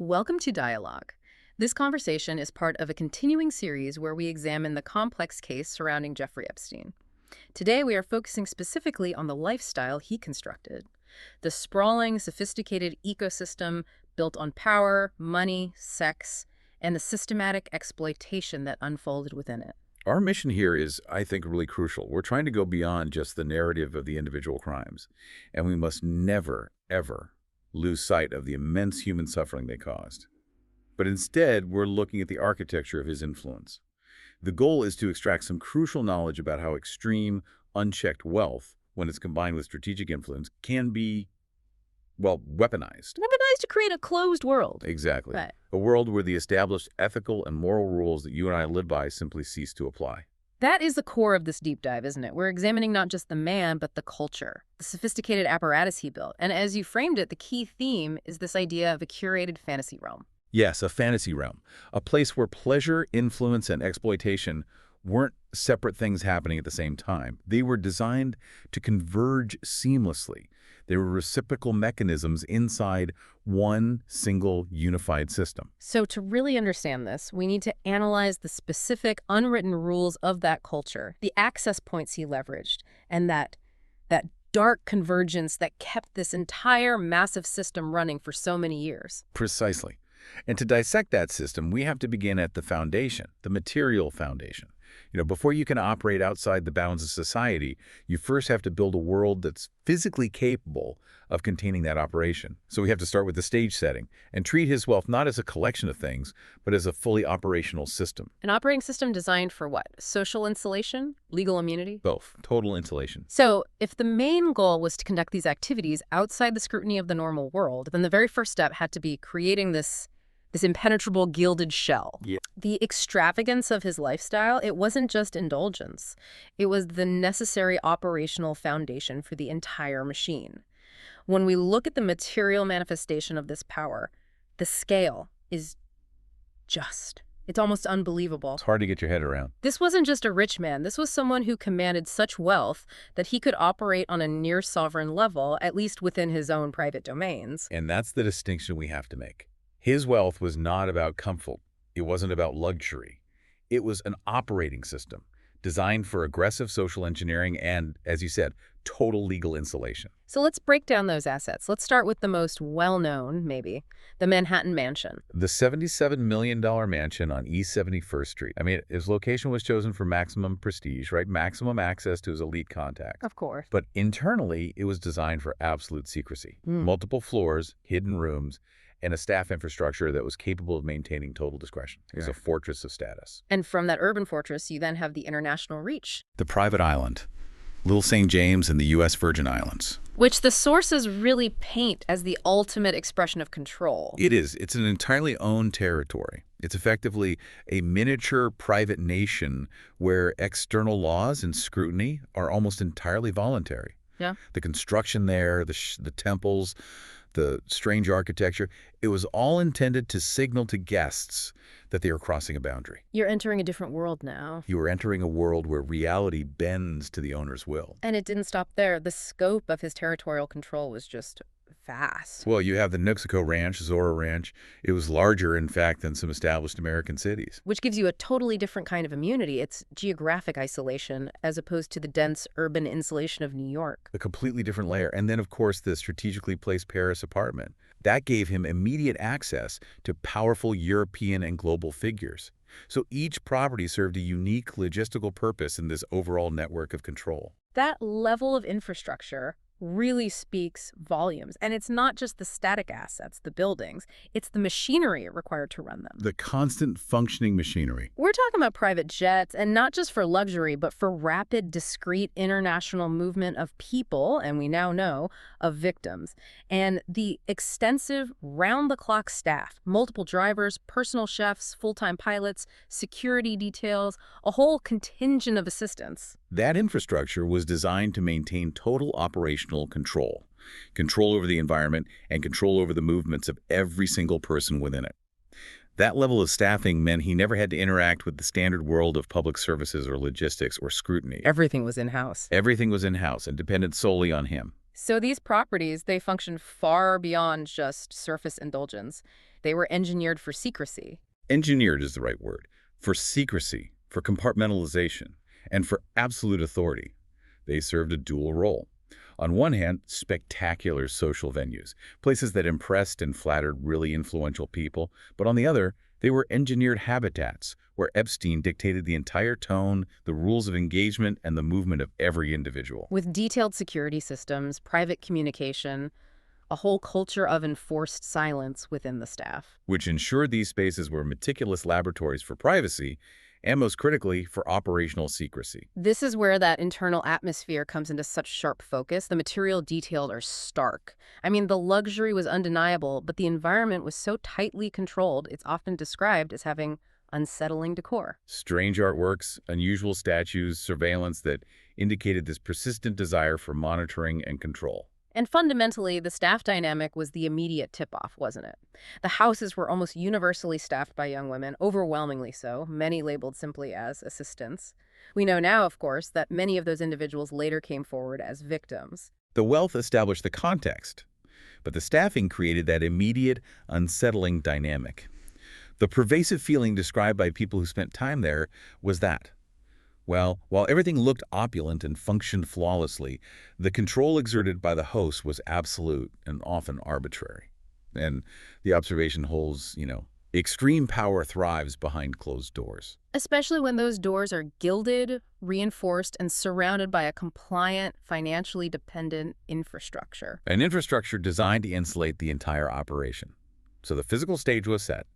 Welcome to Dialogue. This conversation is part of a continuing series where we examine the complex case surrounding Jeffrey Epstein. Today, we are focusing specifically on the lifestyle he constructed, the sprawling, sophisticated ecosystem built on power, money, sex, and the systematic exploitation that unfolded within it. Our mission here is, I think, really crucial. We're trying to go beyond just the narrative of the individual crimes, and we must never, ever lose sight of the immense human suffering they caused. But instead, we're looking at the architecture of his influence. The goal is to extract some crucial knowledge about how extreme, unchecked wealth, when it's combined with strategic influence, can be, well, weaponized. Weaponized to create a closed world. Exactly. Right. A world where the established ethical and moral rules that you and I live by simply cease to apply. That is the core of this deep dive, isn't it? We're examining not just the man, but the culture, the sophisticated apparatus he built. And as you framed it, the key theme is this idea of a curated fantasy realm. Yes, a fantasy realm, a place where pleasure, influence, and exploitation weren't separate things happening at the same time. They were designed to converge seamlessly. They were reciprocal mechanisms inside one single unified system. So to really understand this, we need to analyze the specific unwritten rules of that culture, the access points he leveraged, and that dark convergence that kept this entire massive system running for so many years. Precisely. And to dissect that system, we have to begin at the foundation, the material foundation. Before you can operate outside the bounds of society, you first have to build a world that's physically capable of containing that operation. So we have to start with the stage setting and treat his wealth not as a collection of things, but as a fully operational system. An operating system designed for what? Social insulation? Legal immunity? Both. Total insulation. So if the main goal was to conduct these activities outside the scrutiny of the normal world, then the very first step had to be creating this impenetrable gilded shell. Yeah. The extravagance of his lifestyle, it wasn't just indulgence. It was the necessary operational foundation for the entire machine. When we look at the material manifestation of this power, the scale is it's almost unbelievable. It's hard to get your head around. This wasn't just a rich man. This was someone who commanded such wealth that he could operate on a near-sovereign level, at least within his own private domains. And that's the distinction we have to make. His wealth was not about comfort. It wasn't about luxury. It was an operating system designed for aggressive social engineering and, as you said, total legal insulation. So let's break down those assets. Let's start with the most well-known, maybe, the Manhattan Mansion. The $77 million mansion on East 71st Street. I mean, his location was chosen for maximum prestige, right? Maximum access to his elite contacts. Of course. But internally, it was designed for absolute secrecy. Multiple floors, hidden rooms, and a staff infrastructure that was capable of maintaining total discretion. It was a fortress of status. And from that urban fortress, you then have the international reach. The private island, Little St. James and the U.S. Virgin Islands. Which the sources really paint as the ultimate expression of control. It is. It's an entirely owned territory. It's effectively a miniature private nation where external laws and scrutiny are almost entirely voluntary. Yeah. The construction there, the temples, the strange architecture, it was all intended to signal to guests that they are crossing a boundary. You're entering a different world now. You are entering a world where reality bends to the owner's will. And it didn't stop there. The scope of his territorial control was just vast. Well, you have the Nuxico Ranch, Zora Ranch. It was larger, in fact, than some established American cities. Which gives you a totally different kind of immunity. It's geographic isolation as opposed to the dense urban insulation of New York. A completely different layer. And then, of course, the strategically placed Paris apartment. That gave him immediate access to powerful European and global figures. So each property served a unique logistical purpose in this overall network of control. That level of infrastructure really speaks volumes. And it's not just the static assets, the buildings, it's the machinery required to run them. The constant functioning machinery. We're talking about private jets, and not just for luxury, but for rapid, discrete international movement of people, and we now know, of victims. And the extensive round-the-clock staff, multiple drivers, personal chefs, full-time pilots, security details, a whole contingent of assistants. That infrastructure was designed to maintain total operational control over the environment, and control over the movements of every single person within it. That level of staffing meant he never had to interact with the standard world of public services or logistics or scrutiny. Everything was in-house. Everything was in-house and depended solely on him. So these properties, they function far beyond just surface indulgence. They were engineered for secrecy. Engineered is the right word. For secrecy, for compartmentalization, and for absolute authority. They served a dual role. On one hand, spectacular social venues, places that impressed and flattered really influential people, but on the other, they were engineered habitats where Epstein dictated the entire tone, the rules of engagement, and the movement of every individual. With detailed security systems, private communication, a whole culture of enforced silence within the staff. Which ensured these spaces were meticulous laboratories for privacy and, most critically, for operational secrecy. This is where that internal atmosphere comes into such sharp focus. The material detailed are stark. I mean, the luxury was undeniable, but the environment was so tightly controlled, it's often described as having unsettling decor. Strange artworks, unusual statues, surveillance that indicated this persistent desire for monitoring and control. And fundamentally, the staff dynamic was the immediate tip-off, wasn't it? The houses were almost universally staffed by young women, overwhelmingly so, many labeled simply as assistants. We know now, of course, that many of those individuals later came forward as victims. The wealth established the context, but the staffing created that immediate, unsettling dynamic. The pervasive feeling described by people who spent time there was that, well, while everything looked opulent and functioned flawlessly, the control exerted by the host was absolute and often arbitrary. And the observation holds, extreme power thrives behind closed doors. Especially when those doors are gilded, reinforced, and surrounded by a compliant, financially dependent infrastructure. An infrastructure designed to insulate the entire operation. So the physical stage was set,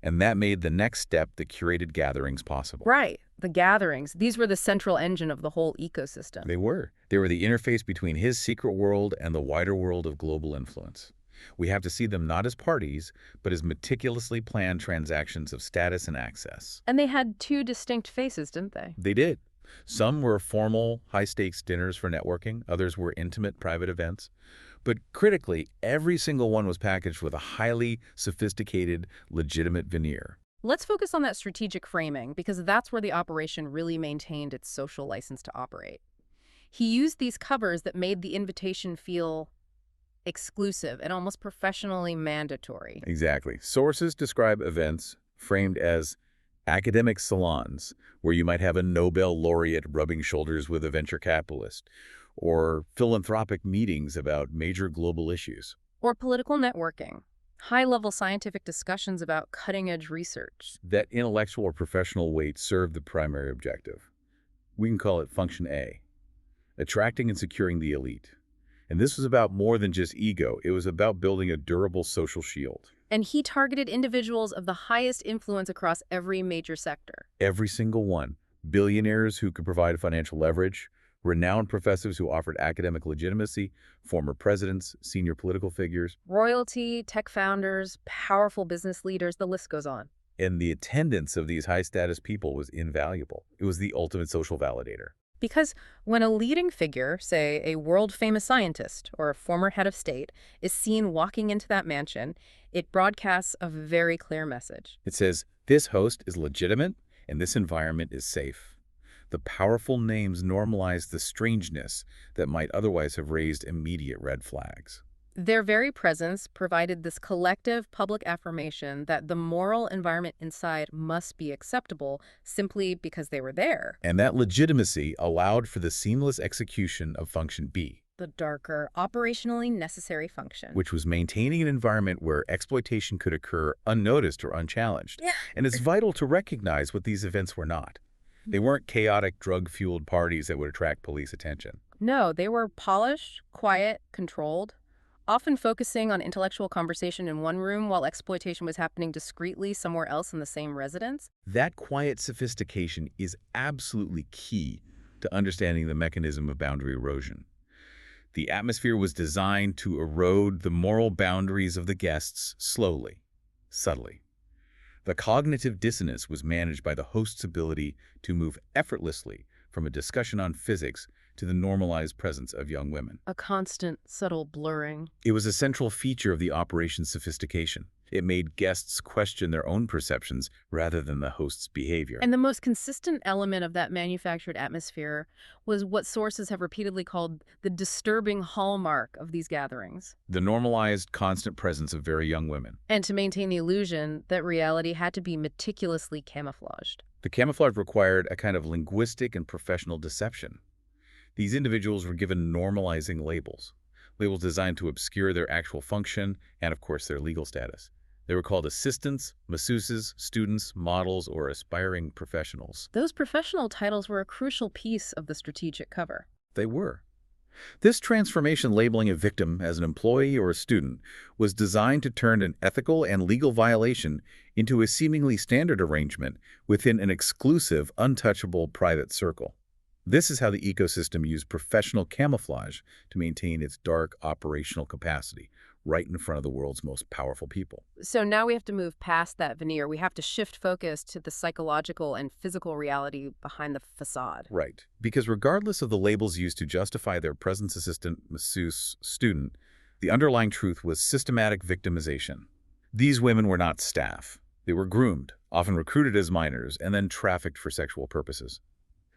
and that made the next step, the curated gatherings, possible. Right. The gatherings. These were the central engine of the whole ecosystem. They were. They were the interface between his secret world and the wider world of global influence. We have to see them not as parties, but as meticulously planned transactions of status and access. And they had two distinct faces, didn't they? They did. Some were formal, high-stakes dinners for networking. Others were intimate, private events. But critically, every single one was packaged with a highly sophisticated, legitimate veneer. Let's focus on that strategic framing, because that's where the operation really maintained its social license to operate. He used these covers that made the invitation feel exclusive and almost professionally mandatory. Exactly. Sources describe events framed as academic salons, where you might have a Nobel laureate rubbing shoulders with a venture capitalist, or philanthropic meetings about major global issues. Or political networking. High-level scientific discussions about cutting-edge research. That intellectual or professional weight served the primary objective. We can call it Function A, attracting and securing the elite. And this was about more than just ego. It was about building a durable social shield. And he targeted individuals of the highest influence across every major sector. Every single one. Billionaires who could provide financial leverage, renowned professors who offered academic legitimacy, former presidents, senior political figures. Royalty, tech founders, powerful business leaders, the list goes on. And the attendance of these high-status people was invaluable. It was the ultimate social validator. Because when a leading figure, say a world-famous scientist or a former head of state, is seen walking into that mansion, it broadcasts a very clear message. It says, this host is legitimate and this environment is safe. The powerful names normalize the strangeness that might otherwise have raised immediate red flags. Their very presence provided this collective public affirmation that the moral environment inside must be acceptable simply because they were there. And that legitimacy allowed for the seamless execution of Function B, The darker, operationally necessary function. which was maintaining an environment where exploitation could occur unnoticed or unchallenged. Yeah. And it's vital to recognize what these events were not. They weren't chaotic, drug-fueled parties that would attract police attention. No, they were polished, quiet, controlled, often focusing on intellectual conversation in one room while exploitation was happening discreetly somewhere else in the same residence. That quiet sophistication is absolutely key to understanding the mechanism of boundary erosion. The atmosphere was designed to erode the moral boundaries of the guests slowly, subtly. The cognitive dissonance was managed by the host's ability to move effortlessly from a discussion on physics to the normalized presence of young women. A constant, subtle blurring. It was a central feature of the operation's sophistication. It made guests question their own perceptions rather than the host's behavior. And the most consistent element of that manufactured atmosphere was what sources have repeatedly called the disturbing hallmark of these gatherings. The normalized, constant presence of very young women. And to maintain the illusion that reality had to be meticulously camouflaged. The camouflage required a kind of linguistic and professional deception. These individuals were given normalizing labels, labels designed to obscure their actual function and, of course, their legal status. They were called assistants, masseuses, students, models, or aspiring professionals. Those professional titles were a crucial piece of the strategic cover. They were. This transformation, labeling a victim as an employee or a student, was designed to turn an ethical and legal violation into a seemingly standard arrangement within an exclusive, untouchable private circle. This is how the ecosystem used professional camouflage to maintain its dark operational capacity right in front of the world's most powerful people. So now we have to move past that veneer. We have to shift focus to the psychological and physical reality behind the facade. Right. Because regardless of the labels used to justify their presence assistant, masseuse, student, the underlying truth was systematic victimization. These women were not staff. They were groomed, often recruited as minors, and then trafficked for sexual purposes.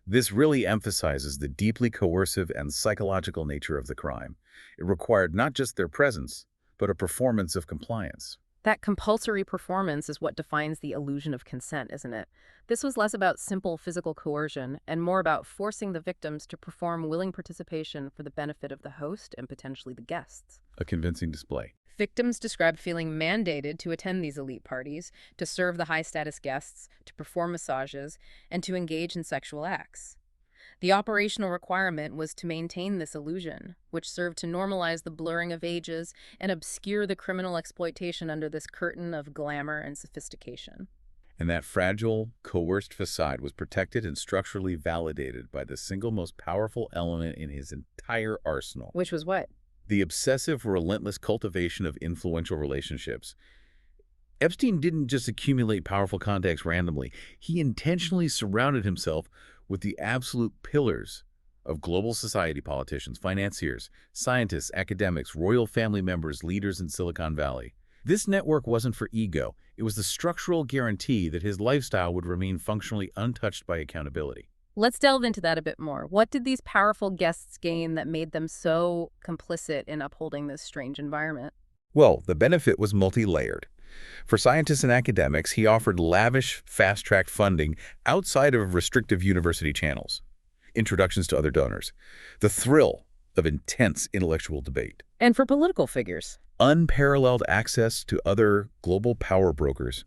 This really emphasizes the deeply coercive and psychological nature of the crime. It required not just their presence, but a performance of compliance. That compulsory performance is what defines the illusion of consent, isn't it? This was less about simple physical coercion and more about forcing the victims to perform willing participation for the benefit of the host and potentially the guests. A convincing display. Victims describe feeling mandated to attend these elite parties, to serve the high-status guests, to perform massages, and to engage in sexual acts. The operational requirement was to maintain this illusion, which served to normalize the blurring of ages and obscure the criminal exploitation under this curtain of glamour and sophistication. And that fragile, coerced facade was protected and structurally validated by the single most powerful element in his entire arsenal. Which was what? The obsessive, relentless cultivation of influential relationships. Epstein didn't just accumulate powerful contacts randomly. He intentionally surrounded himself with the absolute pillars of global society: politicians, financiers, scientists, academics, royal family members, leaders in Silicon Valley. This network wasn't for ego. It was the structural guarantee that his lifestyle would remain functionally untouched by accountability. Let's delve into that a bit more. What did these powerful guests gain that made them so complicit in upholding this strange environment? Well, the benefit was multi-layered. For scientists and academics, he offered lavish, fast-track funding outside of restrictive university channels, introductions to other donors, the thrill of intense intellectual debate, And for political figures? unparalleled access to other global power brokers,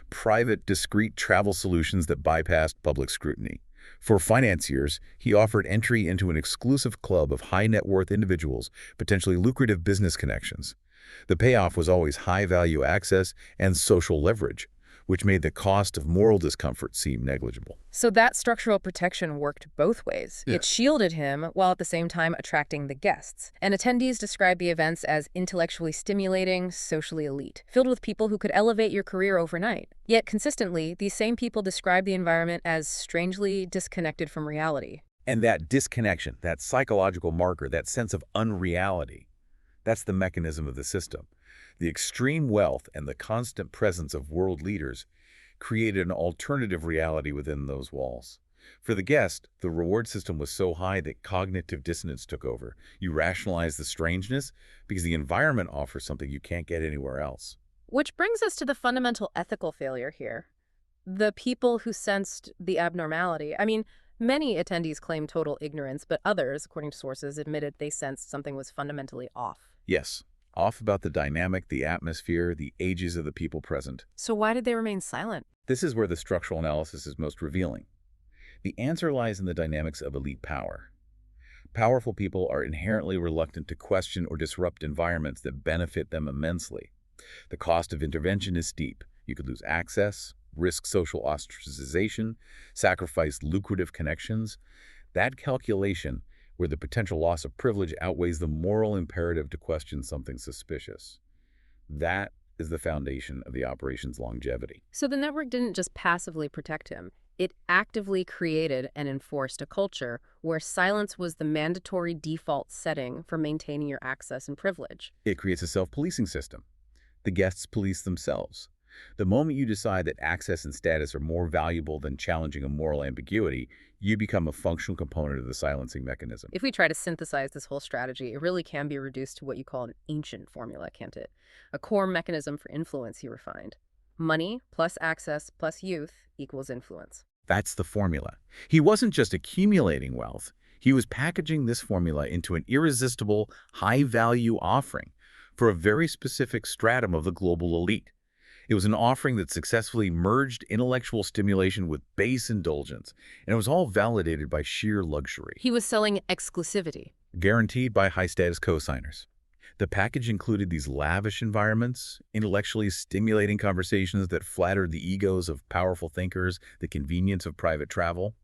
private, discreet travel solutions that bypassed public scrutiny. For financiers, he offered entry into an exclusive club of high-net-worth individuals, potentially lucrative business connections. The payoff was always high-value access and social leverage, which made the cost of moral discomfort seem negligible. So that structural protection worked both ways. Yeah. It shielded him while at the same time attracting the guests. And attendees described the events as intellectually stimulating, socially elite, filled with people who could elevate your career overnight. Yet consistently, these same people described the environment as strangely disconnected from reality. And that disconnection, that psychological marker, that sense of unreality, that's the mechanism of the system. The extreme wealth and the constant presence of world leaders created an alternative reality within those walls. For the guest, the reward system was so high that cognitive dissonance took over. You rationalize the strangeness because the environment offers something you can't get anywhere else. Which brings us to the fundamental ethical failure here. The people who sensed the abnormality. I mean, many attendees claim total ignorance, but others, according to sources, admitted they sensed something was fundamentally off. Yes, off about the dynamic, the atmosphere, the ages of the people present. So why did they remain silent? This is where the structural analysis is most revealing. The answer lies in the dynamics of elite power. Powerful people are inherently reluctant to question or disrupt environments that benefit them immensely. The cost of intervention is steep. You could lose access, risk social ostracization, sacrifice lucrative connections. That calculation, where the potential loss of privilege outweighs the moral imperative to question something suspicious. That is the foundation of the operation's longevity. So the network didn't just passively protect him. It actively created and enforced a culture where silence was the mandatory default setting for maintaining your access and privilege. It creates a self-policing system. The guests police themselves. The moment you decide that access and status are more valuable than challenging a moral ambiguity, you become a functional component of the silencing mechanism. If we try to synthesize this whole strategy, it really can be reduced to what you call an ancient formula, can't it? A core mechanism for influence, he refined. Money plus access plus youth equals influence. That's the formula. He wasn't just accumulating wealth. He was packaging this formula into an irresistible, high-value offering for a very specific stratum of the global elite. It was an offering that successfully merged intellectual stimulation with base indulgence, and it was all validated by sheer luxury, He was selling exclusivity. guaranteed by high-status co-signers. The package included these lavish environments, intellectually stimulating conversations that flattered the egos of powerful thinkers, the convenience of private travel,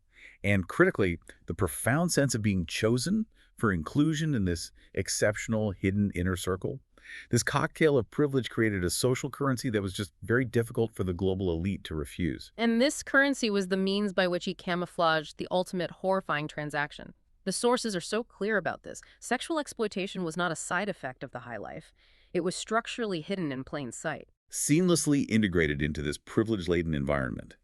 and critically, the profound sense of being chosen for inclusion in this exceptional hidden inner circle. This cocktail of privilege created a social currency that was just very difficult for the global elite to refuse. And this currency was the means by which he camouflaged the ultimate horrifying transaction. The sources are so clear about this. Sexual exploitation was not a side effect of the high life. It was structurally hidden in plain sight. Seamlessly integrated into this privilege-laden environment.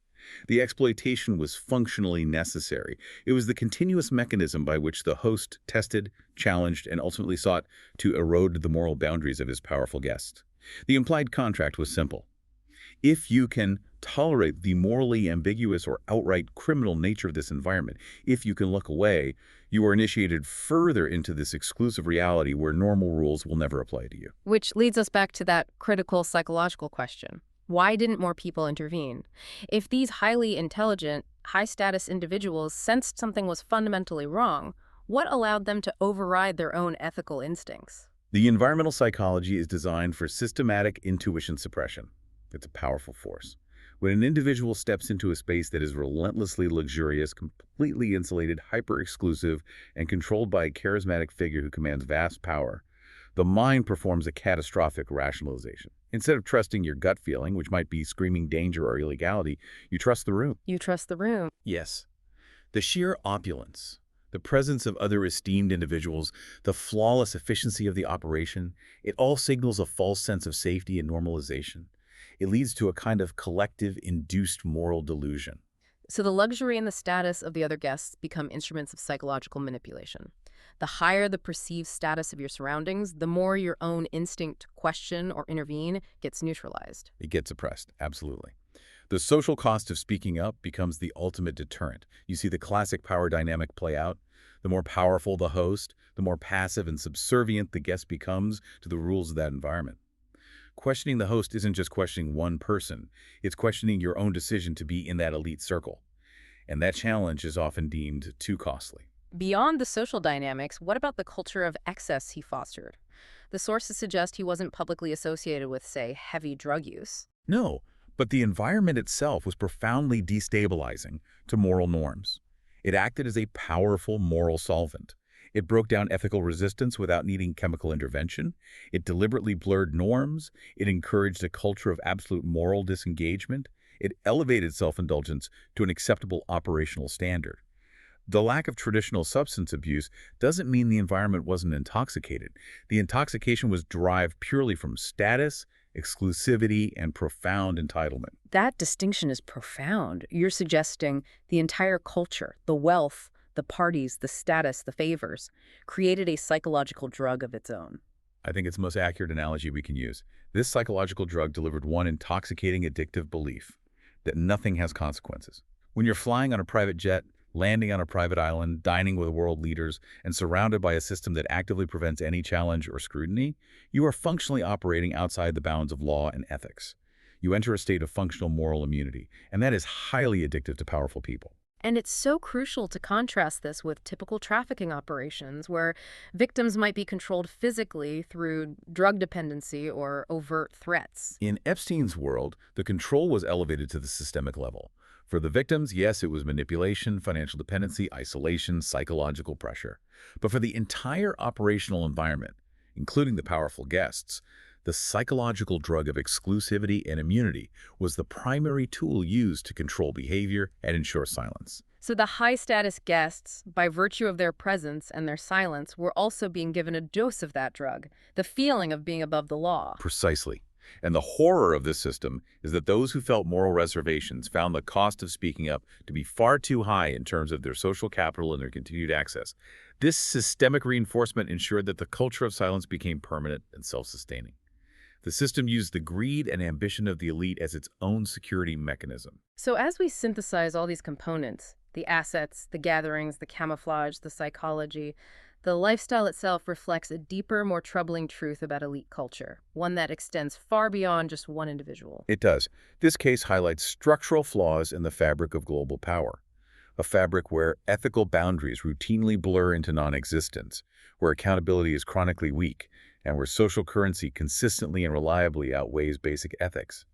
The exploitation was functionally necessary. It was the continuous mechanism by which the host tested, challenged, and ultimately sought to erode the moral boundaries of his powerful guests. The implied contract was simple. If you can tolerate the morally ambiguous or outright criminal nature of this environment, if you can look away, you are initiated further into this exclusive reality where normal rules will never apply to you. Which leads us back to that critical psychological question. Why didn't more people intervene? If these highly intelligent, high-status individuals sensed something was fundamentally wrong, what allowed them to override their own ethical instincts? The environmental psychology is designed for systematic intuition suppression. It's a powerful force. When an individual steps into a space that is relentlessly luxurious, completely insulated, hyper-exclusive, and controlled by a charismatic figure who commands vast power, the mind performs a catastrophic rationalization. Instead of trusting your gut feeling, which might be screaming danger or illegality, you trust the room. You trust the room. Yes. The sheer opulence, the presence of other esteemed individuals, the flawless efficiency of the operation, it all signals a false sense of safety and normalization. It leads to a kind of collective induced moral delusion. So the luxury and the status of the other guests become instruments of psychological manipulation. The higher the perceived status of your surroundings, the more your own instinct to question or intervene gets neutralized. It gets suppressed, absolutely. The social cost of speaking up becomes the ultimate deterrent. You see the classic power dynamic play out. The more powerful the host, the more passive and subservient the guest becomes to the rules of that environment. Questioning the host isn't just questioning one person. It's questioning your own decision to be in that elite circle. And that challenge is often deemed too costly. Beyond the social dynamics, what about the culture of excess he fostered? The sources suggest he wasn't publicly associated with, say, heavy drug use. No, but the environment itself was profoundly destabilizing to moral norms. It acted as a powerful moral solvent. It broke down ethical resistance without needing chemical intervention. It deliberately blurred norms. It encouraged a culture of absolute moral disengagement. It elevated self-indulgence to an acceptable operational standard. The lack of traditional substance abuse doesn't mean the environment wasn't intoxicated. The intoxication was derived purely from status, exclusivity, and profound entitlement. That distinction is profound. You're suggesting the entire culture, the wealth, the parties, the status, the favors, created a psychological drug of its own. I think it's the most accurate analogy we can use. This psychological drug delivered one intoxicating, addictive belief that nothing has consequences. When you're flying on a private jet, landing on a private island, dining with world leaders, and surrounded by a system that actively prevents any challenge or scrutiny, you are functionally operating outside the bounds of law and ethics. You enter a state of functional moral immunity, and that is highly addictive to powerful people. And it's so crucial to contrast this with typical trafficking operations where victims might be controlled physically through drug dependency or overt threats. In Epstein's world, the control was elevated to the systemic level. For the victims, yes, it was manipulation, financial dependency, isolation, psychological pressure. But for the entire operational environment, including the powerful guests, the psychological drug of exclusivity and immunity was the primary tool used to control behavior and ensure silence. So the high-status guests, by virtue of their presence and their silence, were also being given a dose of that drug, the feeling of being above the law. Precisely. And the horror of this system is that those who felt moral reservations found the cost of speaking up to be far too high in terms of their social capital and their continued access. This systemic reinforcement ensured that the culture of silence became permanent and self-sustaining. The system used the greed and ambition of the elite as its own security mechanism. So as we synthesize all these components, the assets, the gatherings, the camouflage, the psychology, the lifestyle itself reflects a deeper, more troubling truth about elite culture, one that extends far beyond just one individual. It does. This case highlights structural flaws in the fabric of global power, a fabric where ethical boundaries routinely blur into non-existence, where accountability is chronically weak, and where social currency consistently and reliably outweighs basic ethics.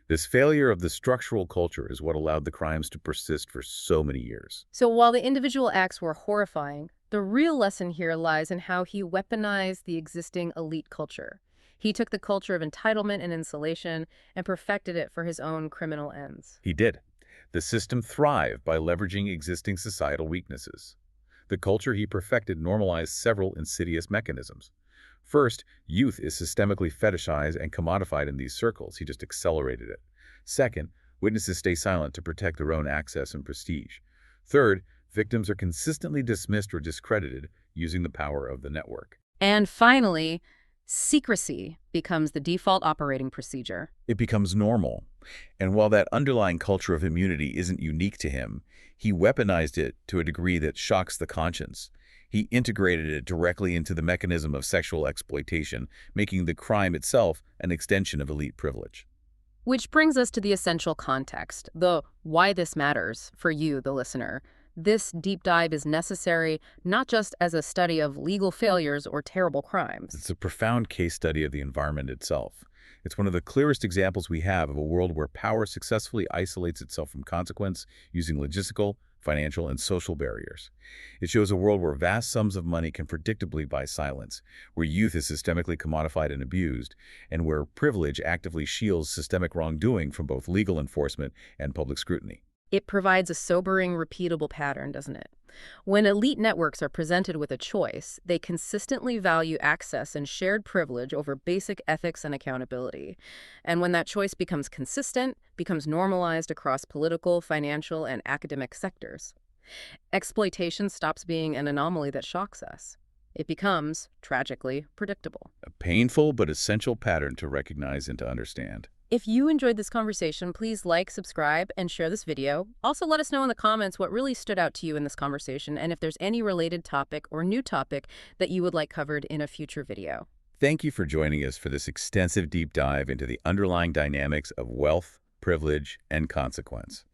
This failure of the structural culture is what allowed the crimes to persist for so many years. So while the individual acts were horrifying, the real lesson here lies in how he weaponized the existing elite culture. He took the culture of entitlement and insulation and perfected it for his own criminal ends. He did. The system thrived by leveraging existing societal weaknesses. The culture he perfected normalized several insidious mechanisms. First, youth is systemically fetishized and commodified in these circles. He just accelerated it. Second, witnesses stay silent to protect their own access and prestige. Third, victims are consistently dismissed or discredited using the power of the network. And finally, secrecy becomes the default operating procedure. It becomes normal. And while that underlying culture of immunity isn't unique to him, he weaponized it to a degree that shocks the conscience. He integrated it directly into the mechanism of sexual exploitation, making the crime itself an extension of elite privilege. Which brings us to the essential context, the why this matters for you, the listener. This deep dive is necessary not just as a study of legal failures or terrible crimes. It's a profound case study of the environment itself. It's one of the clearest examples we have of a world where power successfully isolates itself from consequence using logistical, financial, and social barriers. It shows a world where vast sums of money can predictably buy silence, where youth is systemically commodified and abused, and where privilege actively shields systemic wrongdoing from both legal enforcement and public scrutiny. It provides a sobering, repeatable pattern, doesn't it? When elite networks are presented with a choice, they consistently value access and shared privilege over basic ethics and accountability. And when that choice becomes consistent, becomes normalized across political, financial, and academic sectors, exploitation stops being an anomaly that shocks us. It becomes, tragically, predictable. A painful but essential pattern to recognize and to understand. If you enjoyed this conversation, please like, subscribe, and share this video. Also, let us know in the comments what really stood out to you in this conversation and if there's any related topic or new topic that you would like covered in a future video. Thank you for joining us for this extensive deep dive into the underlying dynamics of wealth, privilege, and consequence.